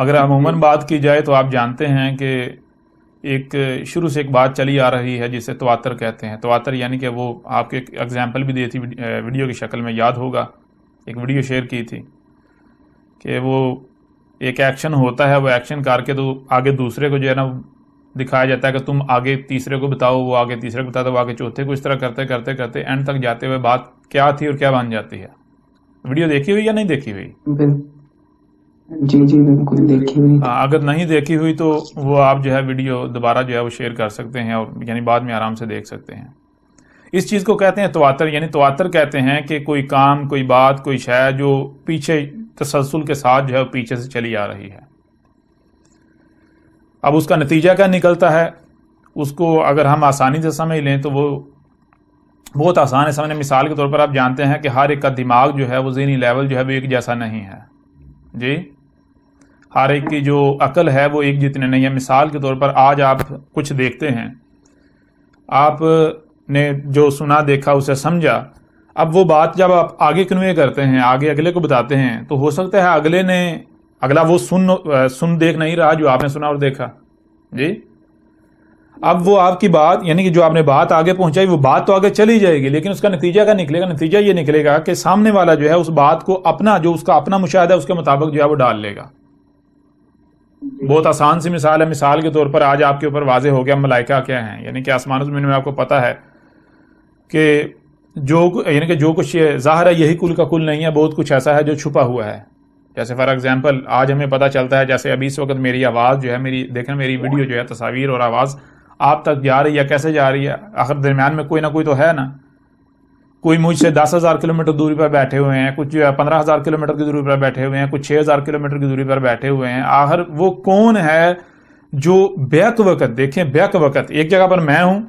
اگر عموماً بات کی جائے تو آپ جانتے ہیں کہ ایک شروع سے ایک بات چلی آ رہی ہے جسے تواتر کہتے ہیں. تواتر یعنی کہ وہ آپ کے ایک ایگزامپل بھی دی تھی ویڈیو کی شکل میں، یاد ہوگا ایک ویڈیو شیئر کی تھی کہ وہ ایک ایکشن ہوتا ہے، وہ ایکشن کر کے تو آگے دوسرے کو جو ہے نا دکھایا جاتا ہے کہ تم آگے تیسرے کو بتاؤ، وہ آگے تیسرے کو بتاتا ہے، وہ آگے چوتھے کو، اس طرح کرتے کرتے کرتے اینڈ تک جاتے ہوئے بات کیا تھی اور کیا بن جاتی ہے. ویڈیو دیکھی ہوئی یا نہیں دیکھی ہوئی؟ جی بالکل دیکھی ہوئی. اگر نہیں دیکھی ہوئی تو وہ آپ جو ہے ویڈیو دوبارہ جو ہے وہ شیئر کر سکتے ہیں اور یعنی بعد میں آرام سے دیکھ سکتے ہیں. اس چیز کو کہتے ہیں تواتر. یعنی تواتر کہتے ہیں کہ کوئی کام، کوئی بات، کوئی شے جو پیچھے تسلسل کے ساتھ جو ہے پیچھے سے چلی آ رہی ہے. اب اس کا نتیجہ کیا نکلتا ہے اس کو اگر ہم آسانی سے سمجھ لیں تو وہ بہت آسان ہے سمجھنے. مثال کے طور پر آپ جانتے ہیں کہ ہر ایک کا دماغ جو ہے وہ ذہنی لیول جو ہے وہ ایک جیسا نہیں ہے. جی، ہر ایک کی جو عقل ہے وہ ایک جتنے نہیں ہے. مثال کے طور پر آج آپ کچھ دیکھتے ہیں، آپ نے جو سنا دیکھا اسے سمجھا، اب وہ بات جب آپ آگے کنوے کرتے ہیں، آگے اگلے کو بتاتے ہیں، تو ہو سکتا ہے اگلا وہ سن دیکھ نہیں رہا جو آپ نے سنا اور دیکھا. جی، اب وہ آپ کی بات یعنی کہ جو آپ نے بات آگے پہنچائی وہ بات تو آگے چلی جائے گی، لیکن اس کا نتیجہ کیا نکلے گا؟ نتیجہ یہ نکلے گا کہ سامنے والا جو ہے اس بات کو اس کا اپنا مشاہدہ اس کے مطابق جو ہے وہ ڈال لے گا. بہت آسان سی مثال ہے. مثال کے طور پر آج آپ کے اوپر واضح ہو گیا ملائکہ کیا ہیں. یعنی کہ آسمان و زمین میں آپ کو پتا ہے کہ جو کچھ ظاہر ہے یہی کل کا کل نہیں ہے، بہت کچھ ایسا ہے جو چھپا ہوا ہے. جیسے فار ایگزامپل آج ہمیں پتہ چلتا ہے، جیسے ابھی اس وقت میری آواز جو ہے میری ویڈیو جو ہے، تصاویر اور آواز آپ تک جا رہی ہے. کیسے جا رہی ہے؟ آخر درمیان میں کوئی نہ کوئی تو ہے نا. کوئی مجھ سے 10,000 کلومیٹر دوری پر بیٹھے ہوئے ہیں، کچھ 15,000 کلومیٹر کی دوری پر بیٹھے ہوئے ہیں، کچھ 6,000 کلومیٹر کی دوری پر بیٹھے ہوئے ہیں. آخر وہ کون ہے جو بیک وقت دیکھیں، بیک وقت ایک جگہ پر میں ہوں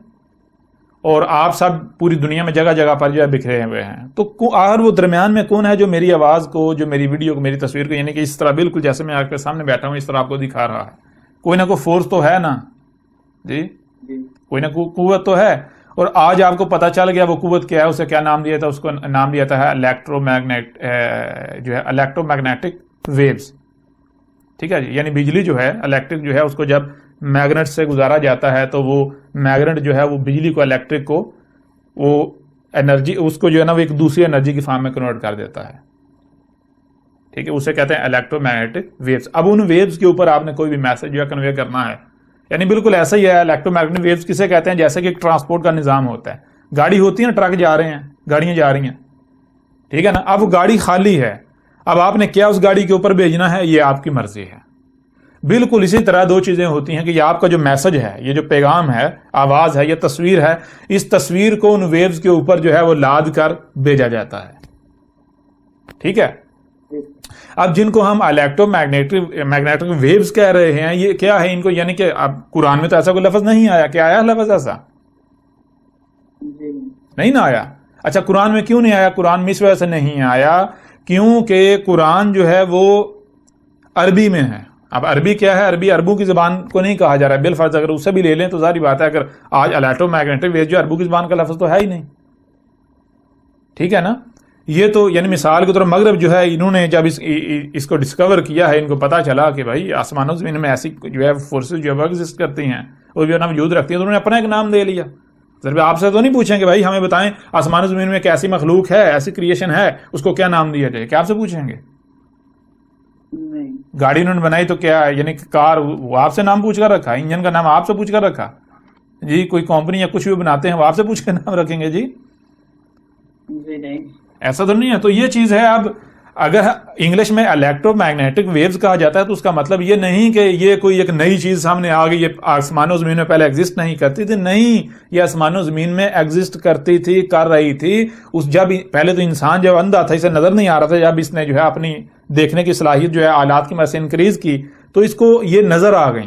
اور آپ سب پوری دنیا میں جگہ جگہ پر جو ہے بکھرے ہوئے ہیں، تو آخر وہ درمیان میں کون ہے جو میری آواز کو، جو میری ویڈیو کو، میری تصویر کو، یعنی کہ اس طرح بالکل جیسے میں آپ کے سامنے بیٹھا ہوں اس طرح آپ کو دکھا رہا ہے؟ کوئی نہ کوئی فورس تو ہے نا. جی، کوئی نہ کوئی قوت تو ہے. اور آج آپ کو پتا چل گیا وہ قوت کیا ہے. اسے کیا نام دیا تھا؟ اس کو نام دیا تھا الیکٹرو میگنیٹک ویوز. ٹھیک ہے جی. یعنی بجلی جو ہے الیکٹرک جو ہے اس کو جب میگنیٹ سے گزارا جاتا ہے تو وہ میگنیٹ جو ہے وہ بجلی کو، الیکٹرک کو، وہ انرجی اس کو جو ہے نا وہ ایک دوسری انرجی کی فارم میں کنورٹ کر دیتا ہے. ٹھیک ہے، اسے کہتے ہیں الیکٹرو میگنیٹک ویوز. اب ان ویوز کے اوپر آپ نے کوئی بھی میسج جو ہے کنوے کرنا ہے، یعنی بالکل ایسا ہی ہے. الیکٹرو میگنیٹک ویوز کسے کہتے ہیں؟ جیسے کہ ایک ٹرانسپورٹ کا نظام ہوتا ہے. گاڑی ہوتی ہے نا، ٹرک جا رہے ہیں، گاڑیاں جا رہی ہیں، ٹھیک ہے نا. اب وہ گاڑی خالی ہے، اب آپ نے کیا اس گاڑی کے اوپر بھیجنا ہے یہ آپ کی مرضی ہے. بالکل اسی طرح دو چیزیں ہوتی ہیں کہ یہ آپ کا جو میسج ہے، یہ جو پیغام ہے، آواز ہے، یہ تصویر ہے، اس تصویر کو ان ویوز کے اوپر جو ہے وہ لاد کر بھیجا جاتا ہے. ٹھیک ہے. اب جن کو ہم الیکٹرو میگنیٹک ویوز کہہ رہے ہیں، یہ کیا ہے ان کو؟ یعنی کہ اب قرآن میں تو ایسا کوئی لفظ نہیں آیا. کیا آیا لفظ ایسا؟ نہیں نہ آیا. اچھا، قرآن میں کیوں نہیں آیا؟ قرآن میں اس وجہ سے نہیں آیا کیونکہ قرآن جو ہے وہ عربی میں ہے. اب عربی کیا ہے؟ عربی عربوں کی زبان کو نہیں کہا جا رہا ہے. بالفرض اگر اسے بھی لے لیں تو ظاہری بات ہے اگر آج الیکٹرو میگنیٹک ویو جو عربوں کی زبان کا لفظ تو ہے ہی نہیں. ٹھیک ہے نا. یہ تو یعنی مثال کے طور مغرب جو ہے انہوں نے جب اس کو ڈسکور کیا ہے، ان کو پتا چلا کہ بھائی آسمان و زمین میں ایسی جو ہے فورسز جو ہے ایگزسٹ کرتی ہیں اور جو ہے نا وجود رکھتی ہیں، تو انہوں نے اپنا ایک نام دے لیا. ضرور آپ سے تو نہیں پوچھیں کہ بھائی ہمیں بتائیں آسمان و زمین میں ایک ایسی مخلوق ہے، ایسی کریشن ہے، اس کو کیا نام دیا جائے؟ کیا آپ سے پوچھیں گے؟ گاڑی انہوں نے بنائی تو کیا یعنی کار وہ آپ سے نام پوچھ کر رکھا، انجن کا نام آپ سے پوچھ کر رکھا جی؟ کوئی کمپنی یا کچھ بھی بناتے ہیں وہ آپ سے پوچھ کر نام رکھیں گے جی؟ نہیں، ایسا تو نہیں ہے. تو یہ چیز ہے. اب اگر انگلش میں الیکٹرو میگنیٹک ویوز کہا جاتا ہے تو اس کا مطلب یہ نہیں کہ یہ کوئی ایک نئی چیز سامنے آ گئی، یہ آسمان و زمین میں پہلے ایگزسٹ نہیں کرتی تھی. نہیں، یہ آسمان و زمین میں ایگزسٹ کرتی تھی، کر رہی تھی. جب پہلے تو انسان جب اندھا تھا، اسے نظر نہیں آ رہا تھا، جب اس نے جو ہے اپنی دیکھنے کی صلاحیت جو ہے آلات کی مدد سے انکریز کی تو اس کو یہ نظر آ گئی.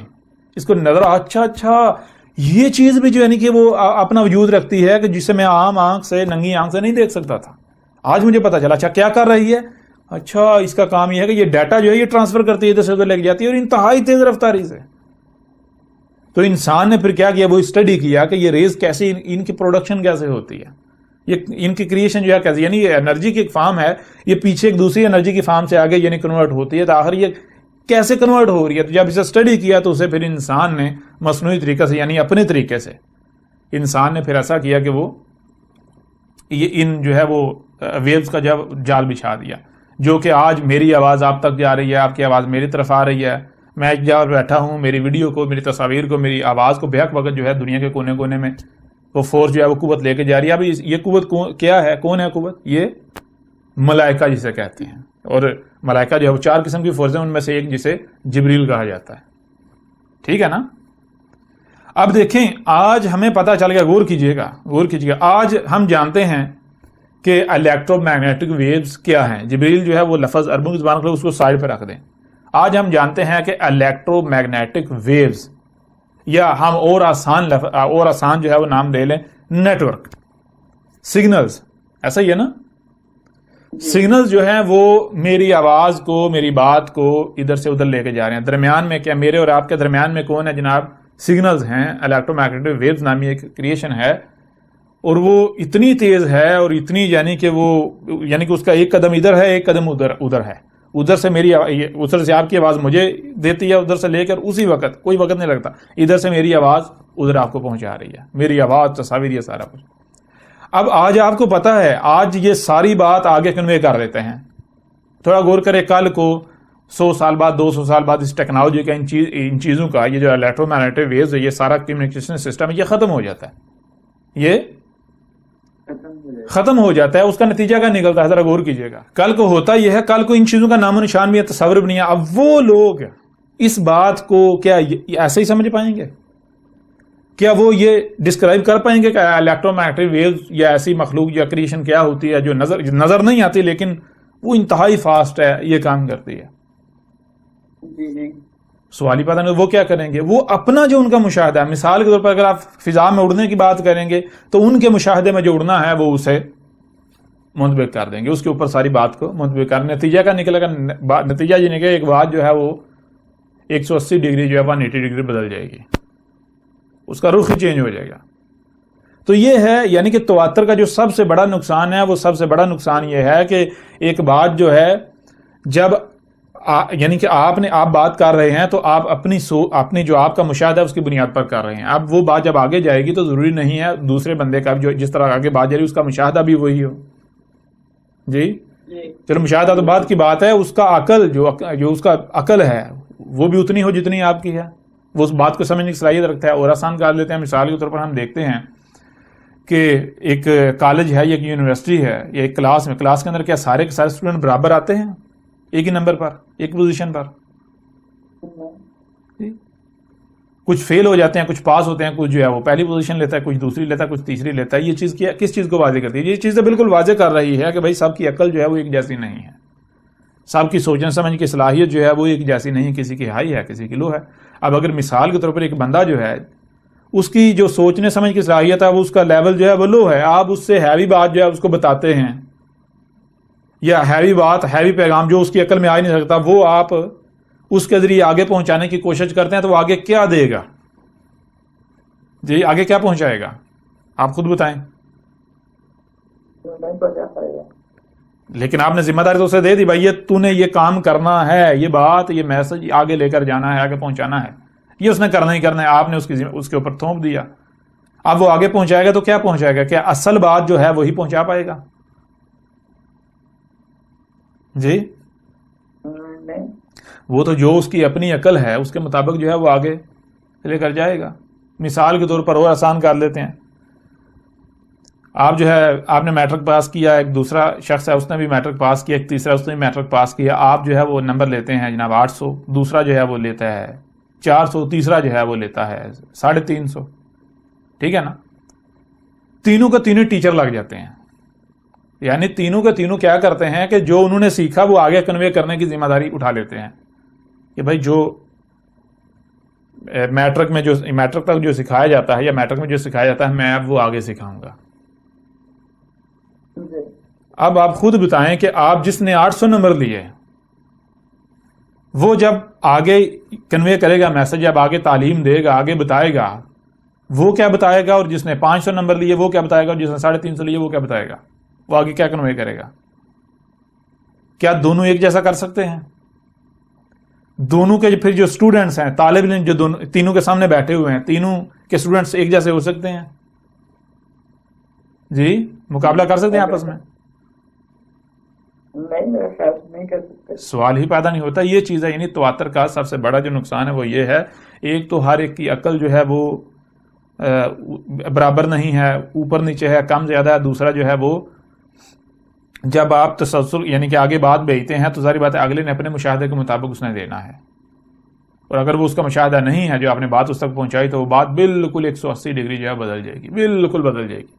اس کو نظر اچھا یہ چیز بھی جو ہے کہ وہ اپنا وجود رکھتی ہے کہ جسے میں عام آنکھ سے، ننگی آنکھ سے نہیں دیکھ سکتا تھا. آج مجھے پتا چلا. اچھا کیا کر رہی ہے؟ اچھا اس کا کام یہ ہے کہ یہ ڈیٹا جو ہے یہ ٹرانسفر کرتی ہے، ادھر سے ادھر لے جاتی ہے اور انتہائی تیز رفتاری سے. تو انسان نے پھر کیا کیا؟ وہ اسٹڈی کیا کہ یہ ریز کیسے، ان کی پروڈکشن کیسے ہوتی ہے، یہ ان کی کریشن جو ہے کیسے، یعنی یہ انرجی کی ایک فارم ہے، یہ پیچھے ایک دوسری انرجی کی فارم سے آگے یعنی کنورٹ ہوتی ہے. تو آخر یہ کیسے کنورٹ ہو رہی ہے. تو جب اسے اسٹڈی کیا تو اسے پھر انسان نے مصنوعی طریقے سے یعنی اپنے طریقے سے انسان نے پھر ایسا کیا کہ وہ یہ ان جو ہے وہ ویوز کا جب جال بچھا دیا, جو کہ آج میری آواز آپ تک جا رہی ہے, آپ کی آواز میری طرف آ رہی ہے, میں جہاں بیٹھا ہوں میری ویڈیو کو, میری تصاویر کو, میری آواز کو بیک وقت جو ہے دنیا کے کونے کونے میں وہ فورس جو ہے وہ قوت لے کے جا رہی ہے. اب یہ قوت کیا ہے, کون ہے قوت؟ یہ ملائکہ جسے کہتے ہیں. اور ملائکہ جو ہے وہ 4 قسم کی فورس ہیں, ان میں سے ایک جسے جبریل کہا جاتا ہے. ٹھیک ہے نا. اب دیکھیں آج ہمیں پتہ چل گیا, غور کیجئے گا, آج ہم جانتے ہیں کہ الیکٹرو میگنیٹک ویوز کیا ہیں. جبریل جو ہے وہ لفظ عربوں کی زبان اس کو سائڈ پہ رکھ دیں. آج ہم جانتے ہیں کہ الیکٹرو میگنیٹک ویوز, یا ہم اور آسان جو ہے وہ نام لے لیں نیٹورک, سگنلز, ایسا ہی ہے نا. سگنلز جو ہیں وہ میری آواز کو, میری بات کو ادھر سے ادھر لے کے جا رہے ہیں. درمیان میں کیا, میرے اور آپ کے درمیان میں کون ہے جناب؟ سگنلز ہیں. الیکٹرو میگنیٹک ویوز نامی ایک کریشن ہے, اور وہ اتنی تیز ہے اور اتنی یعنی کہ اس کا ایک قدم ادھر ہے, ایک قدم ادھر ہے. ادھر سے آپ کی آواز مجھے دیتی ہے, ادھر سے لے کر اسی وقت, کوئی وقت نہیں لگتا, ادھر سے میری آواز ادھر آپ کو پہنچا رہی ہے. میری آواز, تصاویر, یہ سارا کچھ. اب آج آپ کو پتا ہے, آج یہ ساری بات آگے کنوے کر دیتے ہیں. تھوڑا غور کرے, کل کو 100 سال بعد, 200 سال بعد اس ٹیکنالوجی کا, ان چیزوں کا, یہ جو الیکٹرو میگنیٹک ویوز ہے, یہ سارا کمیونیکیشن سسٹم یہ ختم ہو جاتا ہے. یہ ختم ہو جاتا ہے. اس کا نتیجہ کیا نکلتا ہے, ذرا غور کیجئے گا. کل کو ہوتا یہ ہے, کل کو ان چیزوں کا نام و نشان بھی ہے, تصور بھی نہیں ہے. اب وہ لوگ اس بات کو کیا ایسے ہی سمجھ پائیں گے؟ کیا وہ یہ ڈسکرائب کر پائیں گے کہ الیکٹرو میگنیٹک ویوز یا ایسی مخلوق یا کریشن کیا ہوتی ہے جو نظر نہیں آتی لیکن وہ انتہائی فاسٹ ہے, یہ کام کرتی ہے؟ سوال ہی پتہ نہیں. وہ کیا کریں گے؟ وہ اپنا جو ان کا مشاہدہ ہے, مثال کے طور پر اگر آپ فضا میں اڑنے کی بات کریں گے تو ان کے مشاہدے میں جو اڑنا ہے وہ اسے منطبق کر دیں گے, اس کے اوپر ساری بات کو منطبق کر. نتیجہ کا نکلے گا, نتیجہ یہ نکلے ایک بات جو ہے وہ 180 ڈگری جو ہے 180 ڈگری بدل جائے گی, اس کا رخ ہی چینج ہو جائے گا. تو یہ ہے یعنی کہ تواتر کا جو سب سے بڑا نقصان ہے, وہ سب سے بڑا نقصان یہ ہے کہ ایک بات جو ہے جب یعنی کہ آپ بات کر رہے ہیں تو آپ اپنی جو آپ کا مشاہدہ ہے اس کی بنیاد پر کر رہے ہیں. اب وہ بات جب آگے جائے گی تو ضروری نہیں ہے دوسرے بندے کا جو جس طرح آگے بات جا رہی ہے اس کا مشاہدہ بھی وہی ہو. جی چلو, مشاہدہ تو بات کی بات ہے, اس کا عقل جو اس کا عقل ہے وہ بھی اتنی ہو جتنی آپ کی ہے. وہ اس بات کو سمجھنے کی صلاحیت رکھتا ہے. اور آسان کر لیتے ہیں, مثال کے طور پر ہم دیکھتے ہیں کہ ایک کالج ہے, ایک یونیورسٹی ہے, یا ایک کلاس کے اندر کیا سارے کے سارے اسٹوڈنٹ برابر آتے ہیں ایک ہی نمبر پر, ایک پوزیشن پر؟ کچھ فیل ہو جاتے ہیں, کچھ پاس ہوتے ہیں, کچھ جو ہے وہ پہلی پوزیشن لیتا ہے, کچھ دوسری لیتا ہے, کچھ تیسری لیتا ہے. یہ چیز کس چیز کو واضح کرتی ہے؟ یہ چیز تو بالکل واضح کر رہی ہے کہ بھائی سب کی عقل جو ہے وہ ایک جیسی نہیں ہے, سب کی سوچنے سمجھ کی صلاحیت جو ہے وہ ایک جیسی نہیں, کسی کی ہائی ہے, کسی کی لو ہے. اب اگر مثال کے طور پر ایک بندہ جو ہے اس کی جو سوچنے سمجھ کی صلاحیت ہے وہ اس کا لیول جو ہے وہ لو ہے, آپ اس سے ہیوی بات جو ہے اس کو بتاتے ہیں, یا ہیوی پیغام جو اس کی عقل میں آ ہی نہیں سکتا وہ آپ اس کے ذریعے آگے پہنچانے کی کوشش کرتے ہیں, تو وہ آگے کیا دے گا؟ جی آگے کیا پہنچائے گا؟ آپ خود بتائیں. لیکن آپ نے ذمہ داری تو اسے دے دی, بھائی تو نے یہ کام کرنا ہے, یہ بات, یہ میسج آگے لے کر جانا ہے, آگے پہنچانا ہے, یہ اس نے کرنا ہی کرنا ہے. آپ نے اس کے اوپر تھوپ دیا. اب وہ آگے پہنچائے گا تو کیا پہنچائے گا؟ کیا اصل بات جو ہے وہی پہنچا پائے گا؟ جی وہ تو جو اس کی اپنی عقل ہے اس کے مطابق جو ہے وہ آگے لے کر جائے گا. مثال کے طور پر اور آسان کر لیتے ہیں, آپ جو ہے آپ نے میٹرک پاس کیا, ایک دوسرا شخص ہے اس نے بھی میٹرک پاس کیا, ایک تیسرا اس نے بھی میٹرک پاس کیا. آپ جو ہے وہ نمبر لیتے ہیں جناب 800, دوسرا جو ہے وہ لیتا ہے 400, تیسرا جو ہے وہ لیتا ہے 350. ٹھیک ہے نا. تینوں کا تینوں ٹیچر لگ جاتے ہیں, یعنی تینوں کے تینوں کیا کرتے ہیں کہ جو انہوں نے سیکھا وہ آگے کنوے کرنے کی ذمہ داری اٹھا لیتے ہیں کہ بھائی جو میٹرک تک جو سکھایا جاتا ہے یا میٹرک میں جو سکھایا جاتا ہے میں اب وہ آگے سکھاؤں گا. اب آپ خود بتائیں کہ آپ جس نے 800 نمبر لیے وہ جب آگے کنوے کرے گا میسج, جب آگے تعلیم دے گا, آگے بتائے گا, وہ کیا بتائے گا؟ اور جس نے 500 نمبر لیے وہ کیا بتائے گا؟ اور جس نے 350 لیے وہ کیا بتائے گا؟ وہ آگے کیا کنوے کرے گا؟ کیا دونوں ایک جیسا کر سکتے ہیں؟ دونوں کے پھر جو اسٹوڈنٹس ہیں، طالب علم جو دونوں تینوں کے سامنے بیٹھے ہوئے ہیں، تینوں کے اسٹوڈنٹس ایک جیسے ہو سکتے ہیں؟ جی مقابلہ کر سکتے ہیں آپس میں؟ نہیں، میرا خیال نہیں کر سکتے. سوال ہی پیدا نہیں ہوتا. یہ چیز ہے، یعنی تواتر کا سب سے بڑا جو نقصان ہے وہ یہ ہے، ایک تو ہر ایک کی عقل جو ہے وہ برابر نہیں ہے، اوپر نیچے ہے، کم زیادہ ہے. دوسرا جو ہے وہ جب آپ تسلسل یعنی کہ آگے بات بھیجتے ہیں تو ظاہر بات ہے اگلے نے اپنے مشاہدے کے مطابق اس نے دینا ہے، اور اگر وہ اس کا مشاہدہ نہیں ہے جو آپ نے بات اس تک پہنچائی تو وہ بات بالکل 180 ڈگری جو ہے بدل جائے گی، بالکل بدل جائے گی.